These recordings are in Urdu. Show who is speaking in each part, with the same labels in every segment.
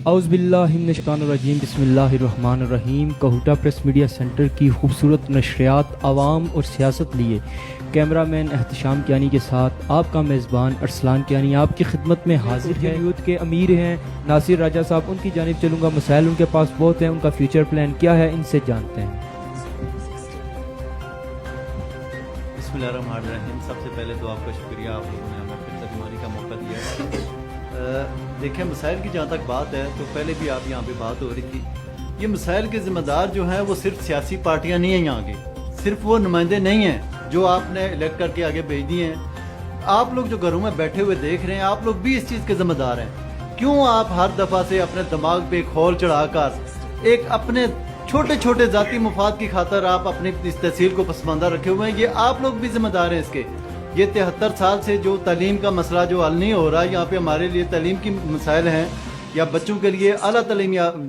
Speaker 1: اعوذ باللہ من الشیطان الرجیم، بسم اللہ الرحمن الرحیم۔ کہوٹہ پریس میڈیا سینٹر کی خوبصورت نشریات عوام اور سیاست لیے کیمرہ مین احتشام کیانی کے ساتھ آپ کا میزبان ارسلان کیانی آپ کی خدمت میں حاضر ہے۔ یوتھ کے امیر ہیں ناصر راجہ صاحب، ان کی جانب چلوں گا۔ مسائل ان کے پاس بہت ہیں، ان کا فیوچر پلان کیا ہے، ان سے جانتے ہیں۔
Speaker 2: بسم اللہ الرحمن الرحیم۔ سب سے پہلے تو آپ کا شکریہ، آپ لوگوں نے ہمیں پھر ترجمانی کا موقع دیا۔ دیکھیں، مسائل کی جہاں تک بات ہے تو پہلے بھی آپ یہاں پہ بات ہو رہی تھی، یہ مسائل کے ذمہ دار جو ہیں وہ صرف سیاسی پارٹیاں نہیں ہیں، یہاں کے صرف وہ نمائندے نہیں ہیں جو آپ نے الیکٹ کر کے آگے بھیج دیے ہیں۔ آپ لوگ جو گھروں میں بیٹھے ہوئے دیکھ رہے ہیں، آپ لوگ بھی اس چیز کے ذمہ دار ہیں۔ کیوں آپ ہر دفعہ سے اپنے دماغ پہ ایک خول چڑھا کر ایک اپنے چھوٹے چھوٹے ذاتی مفاد کی خاطر آپ اپنی اس تحصیل کو پسماندہ رکھے ہوئے ہیں؟ یہ آپ لوگ بھی ذمہ دار ہیں اس کے۔ یہ 73 سال سے جو تعلیم کا مسئلہ جو حل نہیں ہو رہا، یہاں پہ ہمارے لیے تعلیم کی مسائل ہیں، یا بچوں کے لیے اعلیٰ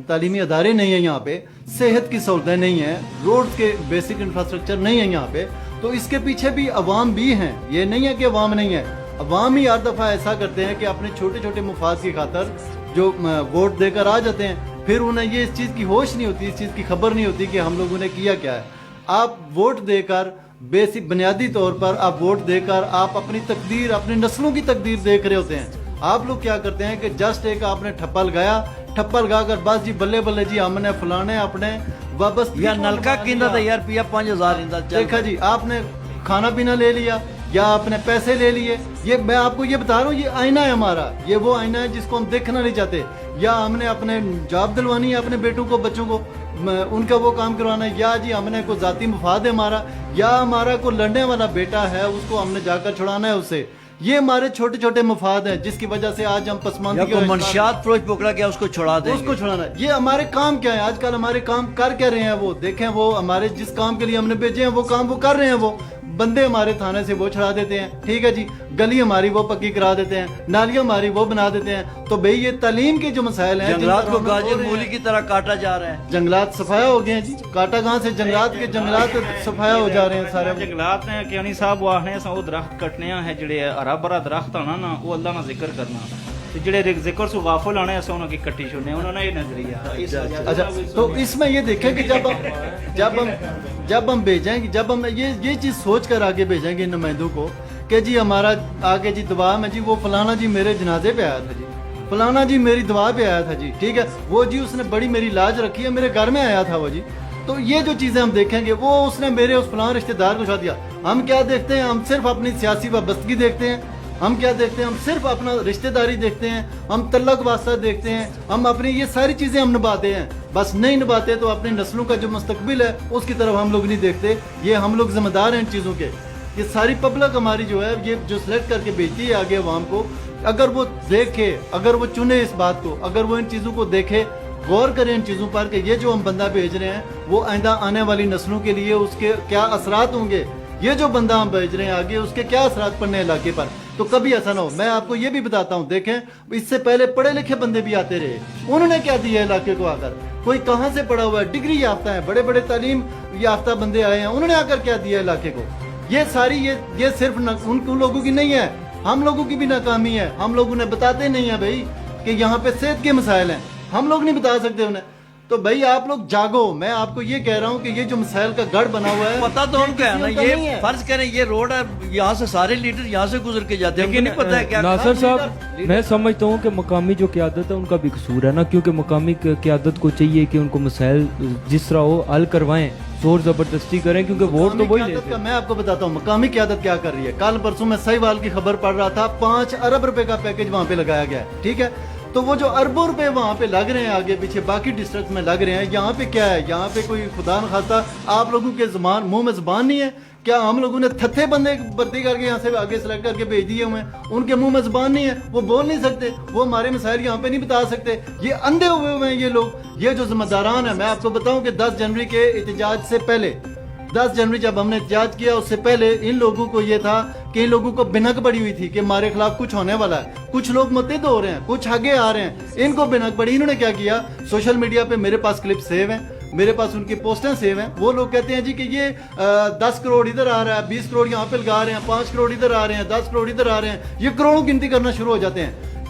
Speaker 2: تعلیمی ادارے نہیں ہیں، یہاں پہ صحت کی سہولتیں نہیں ہیں، روڈ کے بیسک انفراسٹرکچر نہیں ہیں یہاں پہ، تو اس کے پیچھے بھی عوام بھی ہیں۔ یہ نہیں ہے کہ عوام نہیں ہے، عوام ہی ہر دفعہ ایسا کرتے ہیں کہ اپنے چھوٹے چھوٹے مفاد کی خاطر جو ووٹ دے کر آ جاتے ہیں، پھر انہیں یہ اس چیز کی ہوش نہیں ہوتی، اس چیز کی خبر نہیں ہوتی کہ ہم لوگوں نے کیا کیا ہے۔ آپ ووٹ دے کر بیسک بنیادی طور پر آپ ووٹ دے کر آپ اپنی تقدیر، اپنی نسلوں کی تقدیر دیکھ رہے ہوتے ہیں۔ آپ لوگ کیا کرتے ہیں کہ جسٹ ایک آپ نے ٹھپا لگا کر بس جی بلے بلے جی ہم نے فلانے اپنے وابستگی
Speaker 3: یا نلکا کیندا تھا یار پیا 5000 اندا
Speaker 2: دیکھا جی، آپ نے کھانا پینا لے لیا یا آپ نے پیسے لے لیے۔ یہ میں آپ کو یہ بتا رہا ہوں، یہ آئینہ ہے ہمارا، یہ وہ آئینہ ہے جس کو ہم دیکھنا نہیں چاہتے۔ یا ہم نے اپنے جاب دلوانی ہے اپنے بیٹوں کو، بچوں کو، ان کا وہ کام کروانا ہے، یا جی ہم نے کوئی ذاتی مفاد ہے ہمارا، یا ہمارا کوئی لڑنے والا بیٹا ہے اس کو ہم نے جا کر چھڑانا ہے اس سے۔ یہ ہمارے چھوٹے چھوٹے مفاد ہیں جس کی وجہ سے آج ہم پسماندگی
Speaker 3: یا کوئی منشیات فروش پکڑا گیا اس کو چھڑا دیں،
Speaker 2: اس کو چھڑانا ہے۔ یہ ہمارے کام کیا ہے آج کل، ہمارے کام کر کے رہے ہیں وہ دیکھیں، وہ ہمارے جس کام کے لیے ہم نے بھیجے ہیں وہ کام وہ کر رہے ہیں۔ وہ بندے ہمارے تھانے سے وہ چھڑا دیتے ہیں، ٹھیک ہے جی، گلی ہماری وہ پکی کرا دیتے ہیں، نالیاں ہماری وہ بنا دیتے ہیں۔ تو بھئی یہ تعلیم کے جو مسائل ہیں،
Speaker 3: جنگلات کو گاجر مولی کی طرح کاٹا جا رہا ہے۔
Speaker 2: جنگلات صفایا ہو گئے ہیں جی، کاٹا کہاں سے، جنگلات صفایا ہو جا رہے ہیں سارے۔
Speaker 4: جنگلات نے کیانی صاحب وہ آخنے وہ درخت کٹنے ہیں جڑے ہرا بھرا درخت آنا نا، وہ اللہ نہ ذکر کرنا، جڑے ذکر سے غافل آنے ایسا انہوں کی کٹی چھوڑنے، انہوں نے یہ نظریہ۔
Speaker 2: اچھا، تو اس میں یہ دیکھیں کہ جب ہم بھیجیں گے، جب ہم یہ چیز سوچ کر آگے بھیجیں گے نمائندوں کو کہ جی ہمارا آگے جی دعا میں جی وہ فلانا جی میرے جنازے پہ آیا تھا جی، فلانا جی میری دعا پہ آیا تھا جی، ٹھیک ہے، وہ جی اس نے بڑی میری لاج رکھی ہے، میرے گھر میں آیا تھا وہ جی، تو یہ جو چیزیں ہم دیکھیں گے، وہ اس نے میرے اس فلاں رشتہ دار کو چھوڑ دیا۔ ہم کیا دیکھتے ہیں؟ ہم صرف اپنی سیاسی وابستگی دیکھتے ہیں۔ ہم کیا دیکھتے ہیں؟ ہم صرف اپنا رشتہ داری دیکھتے ہیں، ہم تعلق واسطہ دیکھتے ہیں، ہم اپنی یہ ساری چیزیں ہم نبھاتے ہیں، بس نہیں نبھاتے تو اپنی نسلوں کا جو مستقبل ہے اس کی طرف ہم لوگ نہیں دیکھتے۔ یہ ہم لوگ ذمہ دار ہیں ان چیزوں کے۔ یہ ساری پبلک ہماری جو ہے، یہ جو سلیکٹ کر کے بھیجتی ہے آگے عوام کو، اگر وہ دیکھے، اگر وہ چنے اس بات کو، اگر وہ ان چیزوں کو دیکھے، غور کریں ان چیزوں پر کہ یہ جو ہم بندہ بھیج رہے ہیں وہ آئندہ آنے والی نسلوں کے لیے اس کے کیا اثرات ہوں گے، یہ جو بندہ ہم بھیج رہے ہیں آگے اس کے کیا اثرات پڑنے علاقے پر، تو کبھی ایسا نہ ہو۔ میں آپ کو یہ بھی بتاتا ہوں، دیکھیں اس سے پہلے پڑھے لکھے بندے بھی آتے رہے، انہوں نے کیا دیا علاقے کو آ کر؟ کوئی کہاں سے پڑھا ہوا ہے، ڈگری یافتہ ہے، بڑے بڑے تعلیم یافتہ بندے آئے ہیں، انہوں نے آ کر کیا دیا علاقے کو؟ یہ ساری یہ صرف ان لوگوں کی نہیں ہے، ہم لوگوں کی بھی ناکامی ہے۔ ہم لوگ انہیں بتاتے نہیں ہیں بھائی کہ یہاں پہ صحت کے مسائل ہیں، ہم لوگ نہیں بتا سکتے انہیں۔ تو بھائی آپ لوگ جاگو، میں آپ کو یہ کہہ رہا ہوں کہ یہ جو مسائل کا گڑھ بنا ہوا ہے،
Speaker 3: پتہ تو ان کا ہے نا، یہ فرض کریں یہ روڈ ہے، یہاں سے سارے لیڈر یہاں سے گزر کے جاتے ہیں، ان کو نہیں پتہ ہے کیا۔
Speaker 1: ناصر صاحب، میں سمجھتا ہوں کہ مقامی جو قیادت ہے ان کا بھی قصور ہے نا، کیونکہ مقامی قیادت کو چاہیے کہ ان کو مسائل جس طرح ہو حل کروائیں، زور زبردستی کریں، کیونکہ ووٹ تو وہی لیتے ہیں۔
Speaker 2: میں آپ کو بتاتا ہوں مقامی قیادت کیا کر رہی ہے۔ کل پرسوں میں سہیوال کی خبر پڑھ رہا تھا، 5 ارب روپے کا پیکج وہاں پہ لگایا گیا ہے، ٹھیک ہے، تو وہ جو اربوں روپے وہاں پہ لگ رہے ہیں آگے پیچھے باقی ڈسٹرکٹ میں لگ رہے ہیں، یہاں پہ کیا ہے؟ یہاں پہ کوئی خدا نخواستہ آپ لوگوں کے منہ میں زبان نہیں ہے کیا؟ ہم لوگوں نے تھتھے بندے بھرتی کر کے یہاں سے آگے سلیکٹ کر کے بھیج دیے ہوئے ہیں، ان کے منہ میں زبان نہیں ہے، وہ بول نہیں سکتے، وہ ہمارے مسائل یہاں پہ نہیں بتا سکتے، یہ اندھے ہوئے ہیں یہ لوگ۔ یہ جو ذمہ داران ہیں، میں آپ کو بتاؤں کہ 10 جنوری کے احتجاج سے پہلے، 10 جنوری جب ہم نے احتجاج کیا اس سے پہلے ان لوگوں کو یہ تھا کہ ان لوگوں کو بنک پڑی ہوئی تھی کہ ہمارے خلاف کچھ ہونے والا ہے، کچھ لوگ متحد ہو رہے ہیں، کچھ آگے آ رہے ہیں، ان کو بنک پڑی۔ انہوں نے کیا کیا؟ سوشل میڈیا پہ میرے پاس کلپ سیو ہیں، میرے پاس ان کی پوسٹیں سیو ہیں، وہ لوگ کہتے ہیں جی کہ یہ 10 کروڑ ادھر آ رہا ہے، 20 کروڑ یہاں پہ لگا رہے ہیں، 5 کروڑ ادھر آ رہے ہیں، 10 کروڑ ادھر آ رہے ہیں، یہ کروڑوں گنتی کرنا شروع ہو جاتے ہیں۔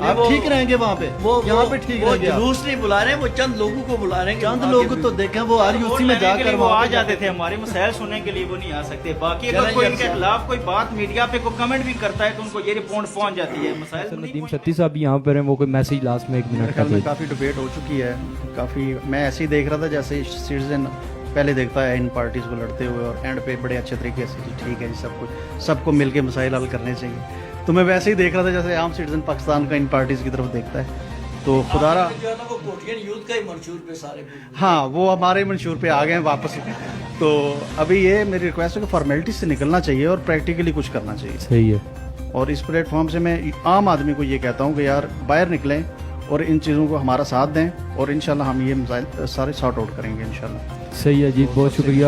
Speaker 2: آپ ٹھیک رہیں گے وہاں پہ یہاں پہ ٹھیک
Speaker 3: وہ
Speaker 2: رہیں گے آپ۔
Speaker 3: جلوس نہیں بلا رہے، وہ چند لوگوں کو بلا رہے ہیں کہ
Speaker 2: چند
Speaker 3: آگے
Speaker 2: لوگ
Speaker 3: بھی-
Speaker 2: تو دیکھیں وہ آ رہی اسی میں جا کر
Speaker 4: وہ آ
Speaker 2: وہاں پہ
Speaker 4: جاتے تھے، ہمارے مسائل سننے کے لیے وہ نہیں آ سکتے. باقی
Speaker 3: چلیں
Speaker 4: اگر کوئی
Speaker 3: جی،
Speaker 4: ان کے
Speaker 3: اب
Speaker 4: خلاف کوئی بات میڈیا پہ کوئی کمنٹ بھی کرتا ہے تو ان کو یہ رپورٹ پہنچ جاتی ہے. مسائل تو نہیں
Speaker 1: ندیم
Speaker 4: پہنچ-
Speaker 1: ستی صاحب یہاں پر ہیں، وہ کوئی میسج لاسٹ میں 1 منٹ کا
Speaker 5: خیال میں
Speaker 1: دے
Speaker 5: کافی ڈبیٹ ہو چکی ہے. کافی میں ایسے ہی دیکھ رہا تھا جیسے سٹیزن پہلے دیکھتا ہے ان پارٹیز کو لڑتے ہوئے اور اینڈ پہ بڑے اچھے طریقے سے جی ٹھیک ہے جی سب کو مل کے مسائل حل کرنے چاہیے. تو میں ویسے ہی دیکھ رہا تھا جیسے عام سٹیزن پاکستان کا ان پارٹیز کی طرف دیکھتا ہے. تو خدا را
Speaker 3: جو ہے نا وہ کوٹین یوتھ کا ہی منشور پہ سارے
Speaker 5: ہاں وہ ہمارے منشور پہ آ گئے ہیں واپس. تو ابھی یہ میری ریکویسٹ ہے کہ فارمیلٹی سے نکلنا چاہیے اور پریکٹیکلی کچھ کرنا چاہیے.
Speaker 1: صحیح ہے.
Speaker 5: اور اس پلیٹ فارم سے میں عام آدمی کو یہ کہتا ہوں کہ یار باہر نکلیں اور ان چیزوں کو ہمارا ساتھ دیں اور انشاءاللہ ہم یہ مسائل سارے سارٹ آؤٹ کریں گے انشاءاللہ.
Speaker 1: صحیح ہے جی، بہت شکریہ.